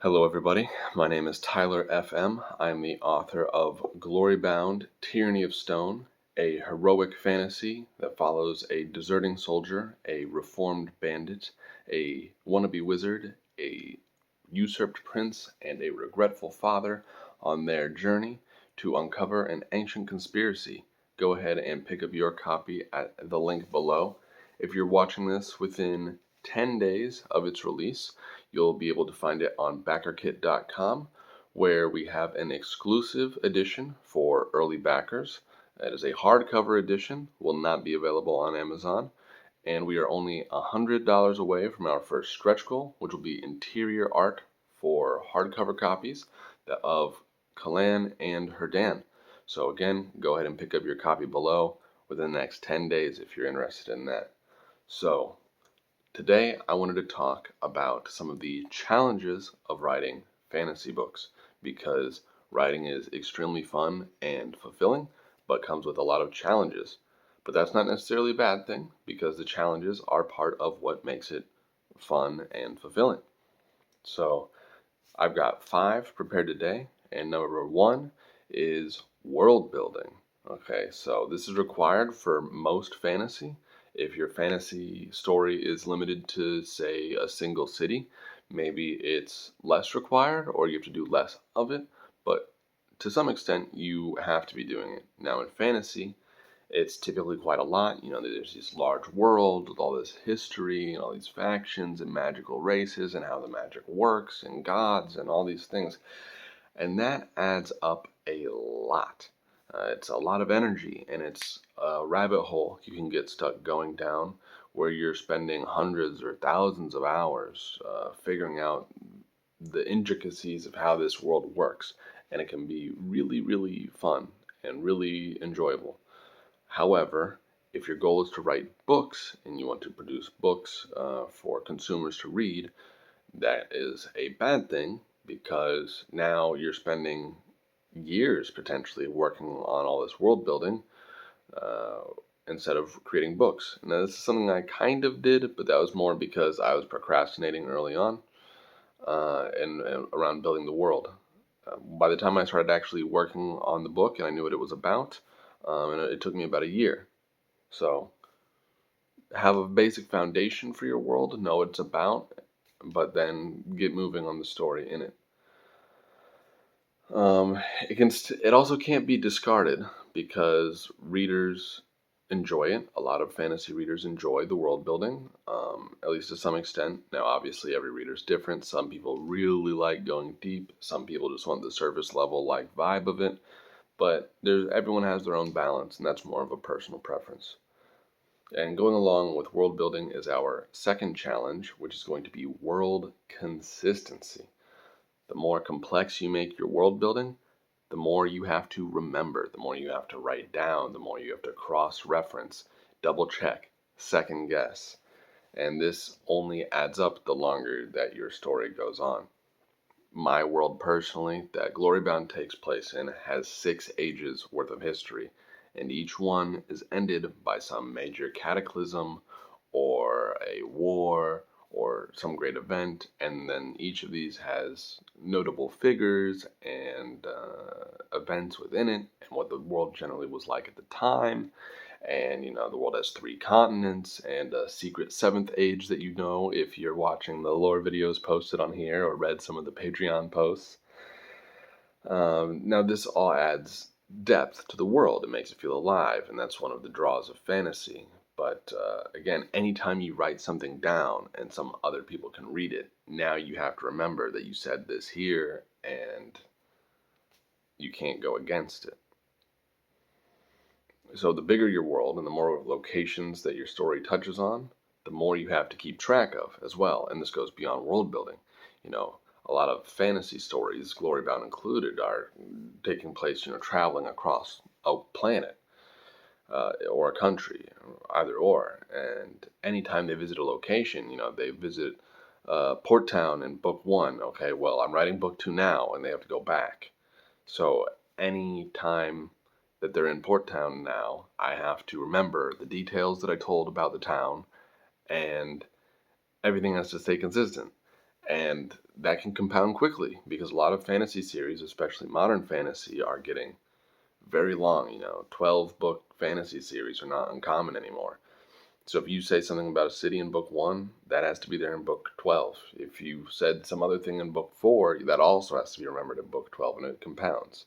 Hello, everybody. My name is Tyler FM. I'm the author of Glorybound, Tyranny of Stone, a heroic fantasy that follows a deserting soldier, a reformed bandit, a wannabe wizard, a usurped prince, and a regretful father on their journey to uncover an ancient conspiracy. Go ahead and pick up your copy at the link below. If you're watching this within 10 days of its release, you'll be able to find it on backerkit.com, where we have an exclusive edition for early backers. It is a hardcover edition, will not be available on Amazon, and we are only $100 away from our first stretch goal, which will be interior art for hardcover copies of Kalan and Herdan. So again, go ahead and pick up your copy below within the next 10 days if you're interested in that. So today, I wanted to talk about some of the challenges of writing fantasy books, because writing is extremely fun and fulfilling, but comes with a lot of challenges. But that's not necessarily a bad thing, because the challenges are part of what makes it fun and fulfilling. So I've got 5 prepared today, and number 1 is world building. Okay, so this is required for most fantasy. If your fantasy story is limited to, say, a single city, maybe it's less required or you have to do less of it, but to some extent you have to be doing it. Now in fantasy, it's typically quite a lot. There's this large world with all this history and all these factions and magical races and how the magic works and gods and all these things. And that adds up a lot. It's a lot of energy, and it's a rabbit hole you can get stuck going down, where you're spending hundreds or thousands of hours figuring out the intricacies of how this world works. And it can be really, really fun and really enjoyable. However, if your goal is to write books and you want to produce books for consumers to read, that is a bad thing, because now you're spending years potentially working on all this world building instead of creating books. Now, this is something I kind of did, but that was more because I was procrastinating early on and around building the world. By the time I started actually working on the book and I knew what it was about, and it took me about a year. So have a basic foundation for your world, know what it's about, but then get moving on the story in it. It also can't be discarded, because readers enjoy it. A lot of fantasy readers enjoy the world building, at least to some extent. Now, obviously, every reader's different. Some people really like going deep. Some people just want the surface level like vibe of it. But everyone has their own balance, and that's more of a personal preference. And going along with world building is our second challenge, which is going to be world consistency. The more complex you make your world building, the more you have to remember, the more you have to write down, the more you have to cross-reference, double-check, second-guess. And this only adds up the longer that your story goes on. My world personally, that Glorybound takes place in, has 6 ages worth of history, and each one is ended by some major cataclysm or a war or some great event, and then each of these has notable figures and events within it, and what the world generally was like at the time. And the world has 3 continents and a secret 7th age that if you're watching the lore videos posted on here or read some of the Patreon posts. Now this all adds depth to the world. It makes it feel alive, and that's one of the draws of fantasy. But again, anytime you write something down and some other people can read it, now you have to remember that you said this here, and you can't go against it. So the bigger your world and the more locations that your story touches on, the more you have to keep track of as well. And this goes beyond world building. A lot of fantasy stories, Glorybound included, are taking place, traveling across a planet or a country, either or. And anytime they visit a location, they visit Port Town in book 1. Okay, well, I'm writing book 2 now, and they have to go back. So any time that they're in Port Town now, I have to remember the details that I told about the town, and everything has to stay consistent. And that can compound quickly because a lot of fantasy series, especially modern fantasy, are getting very long. 12-book fantasy series are not uncommon anymore. So if you say something about a city in book 1, that has to be there in book 12. If you said some other thing in book 4, that also has to be remembered in book 12, and it compounds.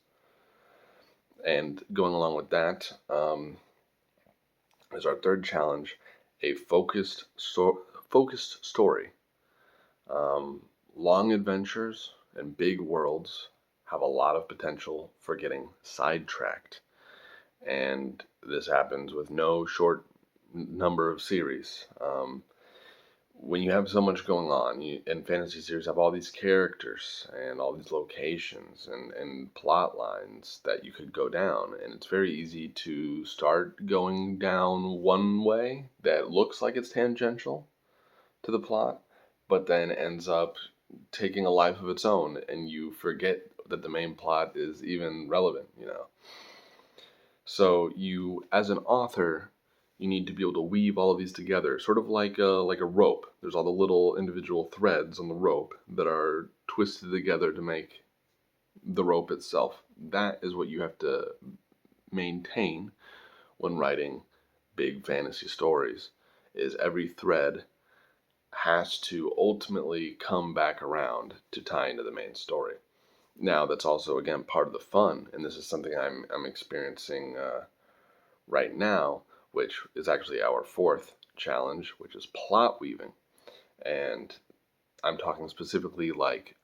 And going along with that is our third challenge, a focused story. Long adventures and big worlds have a lot of potential for getting sidetracked. And this happens with no short number of series. When you have so much going on, and fantasy series have all these characters and all these locations and plot lines that you could go down, and it's very easy to start going down one way that looks like it's tangential to the plot, but then ends up taking a life of its own, and you forget that the main plot is even relevant. So you, as an author, you need to be able to weave all of these together, sort of like a rope. There's all the little individual threads on the rope that are twisted together to make the rope itself. That is what you have to maintain when writing big fantasy stories, is every thread has to ultimately come back around to tie into the main story. Now, that's also, again, part of the fun, and this is something I'm experiencing right now, which is actually our fourth challenge, which is plot weaving. And I'm talking specifically like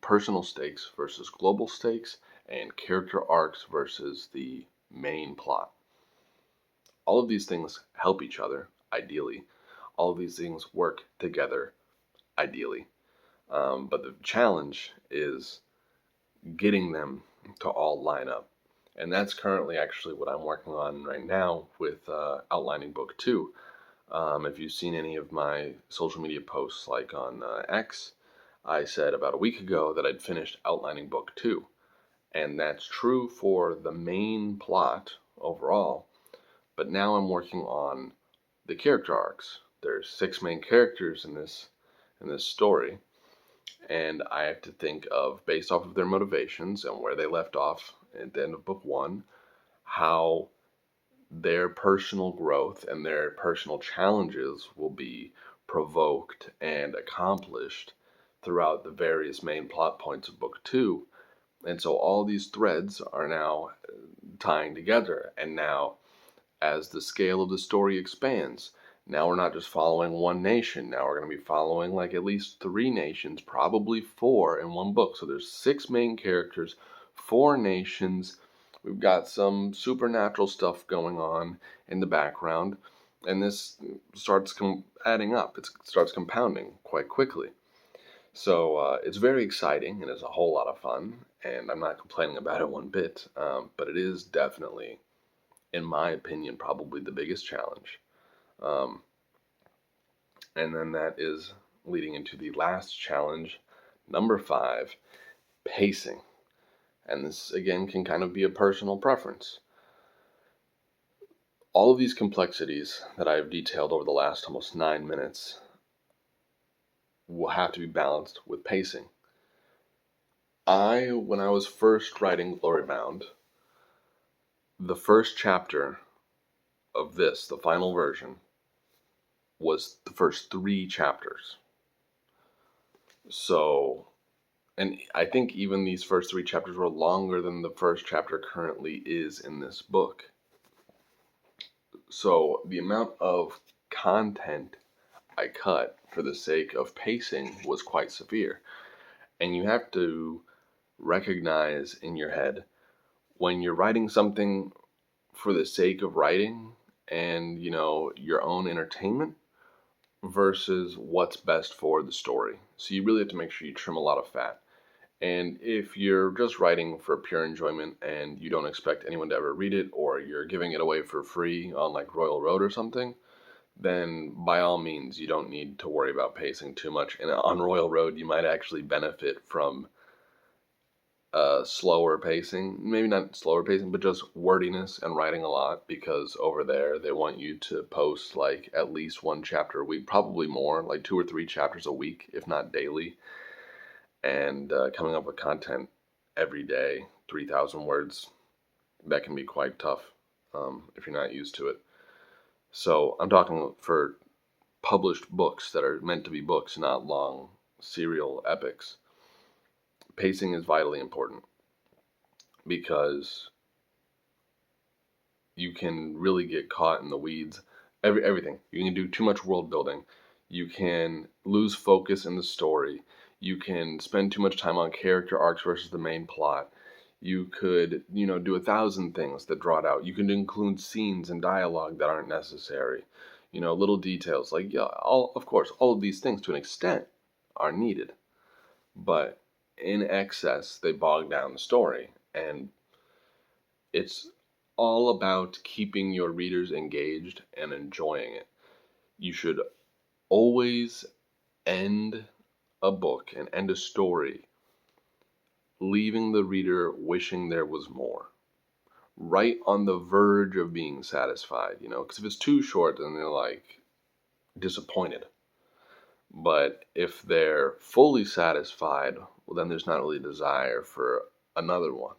personal stakes versus global stakes, and character arcs versus the main plot. All of these things help each other, ideally. All of these things work together, ideally. But the challenge is getting them to all line up. And that's currently actually what I'm working on right now with outlining book 2. If you've seen any of my social media posts, like on X, I said about a week ago that I'd finished outlining book 2. And that's true for the main plot overall. But now I'm working on the character arcs. There's 6 main characters in this story. And I have to think of, based off of their motivations and where they left off at the end of book 1, how their personal growth and their personal challenges will be provoked and accomplished throughout the various main plot points of book 2. And so all these threads are now tying together. And now, as the scale of the story expands, now we're not just following one nation. Now we're going to be following like at least 3 nations, probably 4 in one book. So there's 6 main characters, 4 nations. We've got some supernatural stuff going on in the background. And this starts adding up. It starts compounding quite quickly. So it's very exciting and it's a whole lot of fun. And I'm not complaining about it one bit. But it is definitely, in my opinion, probably the biggest challenge. And then that is leading into the last challenge, number 5, pacing. And this, again, can kind of be a personal preference. All of these complexities that I have detailed over the last almost 9 minutes will have to be balanced with pacing. When I was first writing Glorybound, the first chapter of this, the final version, was the first 3 chapters. So, and I think even these first 3 chapters were longer than the first chapter currently is in this book. So the amount of content I cut for the sake of pacing was quite severe. And you have to recognize in your head when you're writing something for the sake of writing and, your own entertainment, versus what's best for the story. So you really have to make sure you trim a lot of fat. And if you're just writing for pure enjoyment and you don't expect anyone to ever read it, or you're giving it away for free on like Royal Road or something, then by all means you don't need to worry about pacing too much. And on Royal Road you might actually benefit from slower pacing, maybe not slower pacing, but just wordiness and writing a lot, because over there they want you to post like at least one chapter a week, probably more, like 2 or 3 chapters a week, if not daily, and coming up with content every day, 3,000 words, that can be quite tough if you're not used to it. So I'm talking for published books that are meant to be books, not long serial epics. Pacing is vitally important, because you can really get caught in the weeds. Everything. You can do too much world building. You can lose focus in the story. You can spend too much time on character arcs versus the main plot. You could, do 1,000 things that draw it out. You can include scenes and dialogue that aren't necessary. Little details like, yeah, of course, all of these things to an extent are needed, but in excess, they bog down the story. And it's all about keeping your readers engaged and enjoying it. You should always end a book and end a story leaving the reader wishing there was more, right on the verge of being satisfied, because if it's too short, then they're like disappointed. But if they're fully satisfied, well, then there's not really a desire for another one.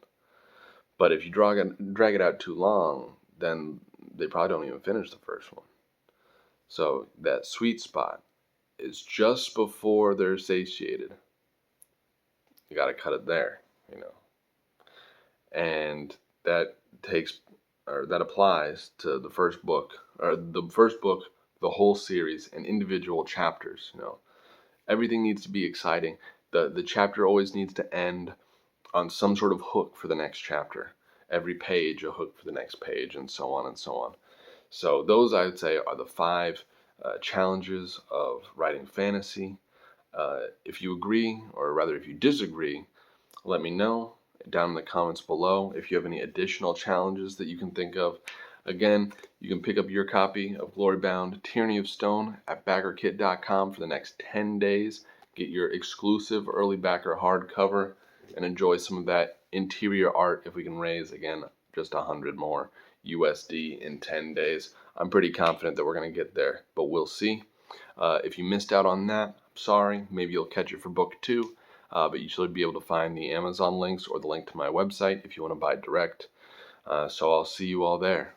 But if you drag it out too long, then they probably don't even finish the first one. So that sweet spot is just before they're satiated. You got to cut it there, And that applies to the first book, the whole series, and individual chapters. Everything needs to be exciting. The chapter always needs to end on some sort of hook for the next chapter. Every page a hook for the next page, and so on and so on. So those, I would say, are the 5 challenges of writing fantasy. If you agree, or rather if you disagree, let me know down in the comments below. If you have any additional challenges that you can think of, again, you can pick up your copy of Glorybound Tyranny of Stone at backerkit.com for the next 10 days. Get your exclusive early backer hardcover and enjoy some of that interior art if we can raise, again, just 100 more USD in 10 days. I'm pretty confident that we're going to get there, but we'll see. If you missed out on that, I'm sorry. Maybe you'll catch it for book 2, but you should be able to find the Amazon links or the link to my website if you want to buy direct. So I'll see you all there.